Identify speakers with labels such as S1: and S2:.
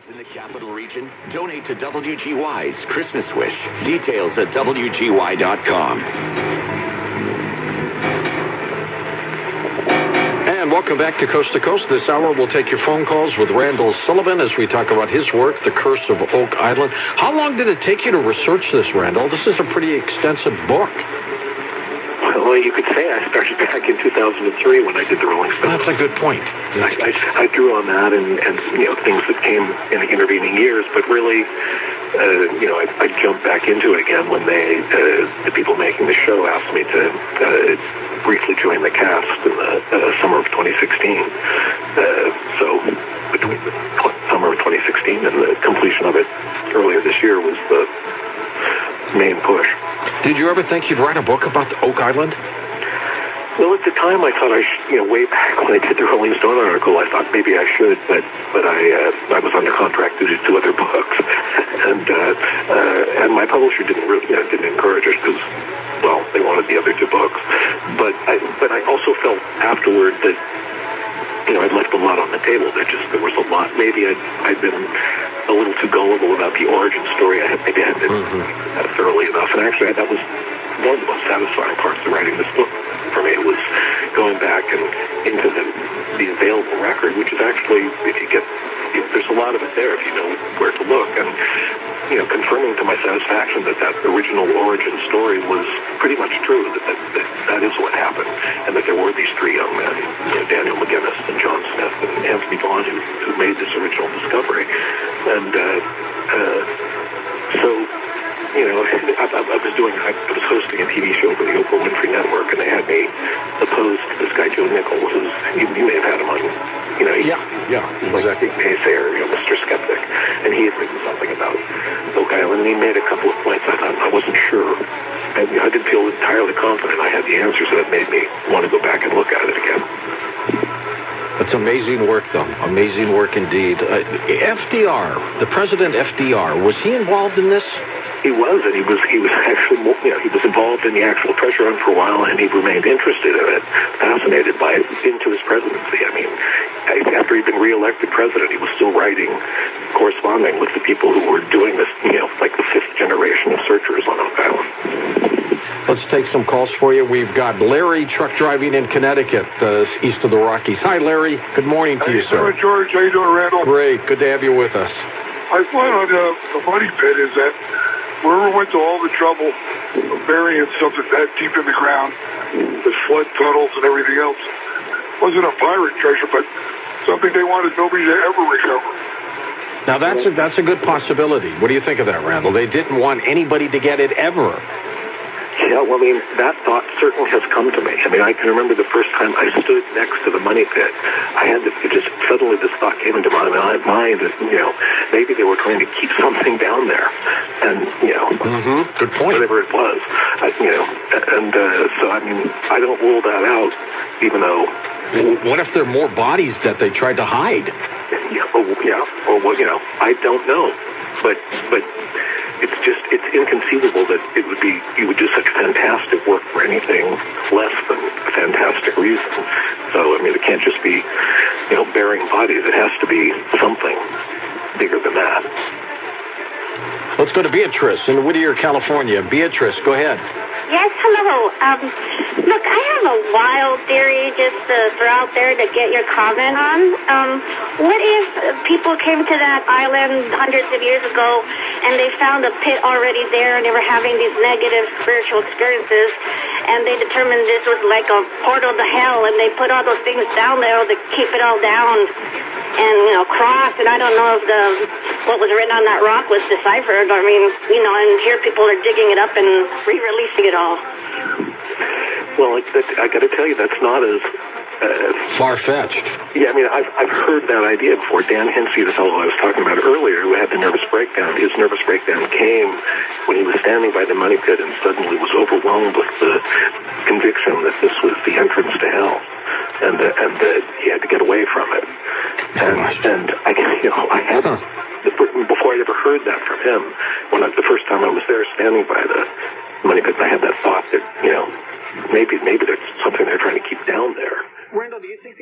S1: In the capital region, donate to WGY's Christmas Wish. Details at WGY.com.
S2: And welcome back to Coast. This hour, we'll take your phone calls with Randall Sullivan as we talk about his work, The Curse of Oak Island. How long did it take you to research this, Randall? This is a pretty extensive book.
S3: Well, you could say I started back in 2003 when I did the Rolling Stones.
S2: That's a good point.
S3: I drew on that and things that came in the intervening years, but really, I jumped back into it again when the people making the show asked me to briefly join the cast in the summer of 2016. So between the summer of 2016 and the completion of it earlier this year was the main push.
S2: Did you ever think you'd write a book about Oak Island?
S3: Well, at the time, I thought way back when I did the Rolling Stone article, I thought maybe I should, but I was under contract to do 2 other books, and my publisher didn't encourage us because, well, they wanted the other 2 books, but I also felt afterward that I'd left a lot on the table. There was a lot. Maybe I'd been a little too gullible about the origin story. Maybe I hadn't been thoroughly enough, and actually that was one of the most satisfying parts of writing this book for me. It was going back and into the available record, which is actually, there's a lot of it there if you know where to look, and confirming to my satisfaction that original origin story was pretty much true, that is what happened, and that there were these 3 young men, Daniel McGinnis and John Smith and Anthony Vaughn, who made this original discovery. And so I was hosting a TV show for the Oprah Winfrey Network, and they had me opposed to this guy Joe Nichols, who's you may have had him on. He's like a big naysayer, Mr. Skeptic, and he had written something about Oak Island, and he made a couple of points I wasn't sure. I didn't feel entirely confident I had the answers, so that made me want to go back and look at it again.
S2: It's amazing work, though. Amazing work indeed. FDR, the President FDR, was he involved in this?
S3: He was, and he was actually, he was involved in the actual treasure hunt for a while, and he remained interested in it, fascinated by it into his presidency. I mean, after he'd been reelected president, he was still writing, corresponding with the people who were doing this, like the 5th generation of searchers on Oak Island.
S2: Let's take some calls for you. We've got Larry, truck driving in Connecticut, east of the Rockies. Hi, Larry. Good morning to you, sir.
S4: Hey, George. How you doing, Randall?
S2: Great. Good to have you with us.
S4: I find on the money pit is that whoever went to all the trouble of burying something that deep in the ground with flood tunnels and everything else wasn't a pirate treasure, but something they wanted nobody to ever recover.
S2: Now, that's a good possibility. What do you think of that, Randall? They didn't want anybody to get it ever.
S3: Yeah, well, that thought certainly has come to me. I can remember the first time I stood next to the money pit. Suddenly this thought came into my mind that, maybe they were trying to keep something down there. And,
S2: good point.
S3: Whatever it was. So, I don't rule that out, even though...
S2: What if there are more bodies that they tried to hide? I don't know. But it's inconceivable that you would do such fantastic work for anything less than a fantastic reason. So, it can't just be, burying bodies. It has to be something bigger than that. Let's go to Beatrice in Whittier, California. Beatrice, go ahead.
S5: Yes, hello. Look, I have a wild theory just to throw out there to get your comment on. What if people came to that island hundreds of years ago and they found a pit already there and they were having these negative spiritual experiences and they determined this was like a portal to hell and they put all those things down there to keep it all down and, cross, and I don't know if what was written on that rock was deciphered. And here people are digging it up and re-releasing it all.
S3: Well, I got to tell you, that's not as
S2: far-fetched.
S3: Yeah, I've heard that idea before. Dan Hinsey, the fellow I was talking about earlier, who had the nervous breakdown, his nervous breakdown came when he was standing by the money pit and suddenly was overwhelmed with the conviction that this was the entrance to hell, and that he had to get away from it. And I had before I'd ever heard that from him. The first time I was there, standing by the money pit, I had that thought that maybe there's something they're trying to keep down there.
S2: Randall, do you think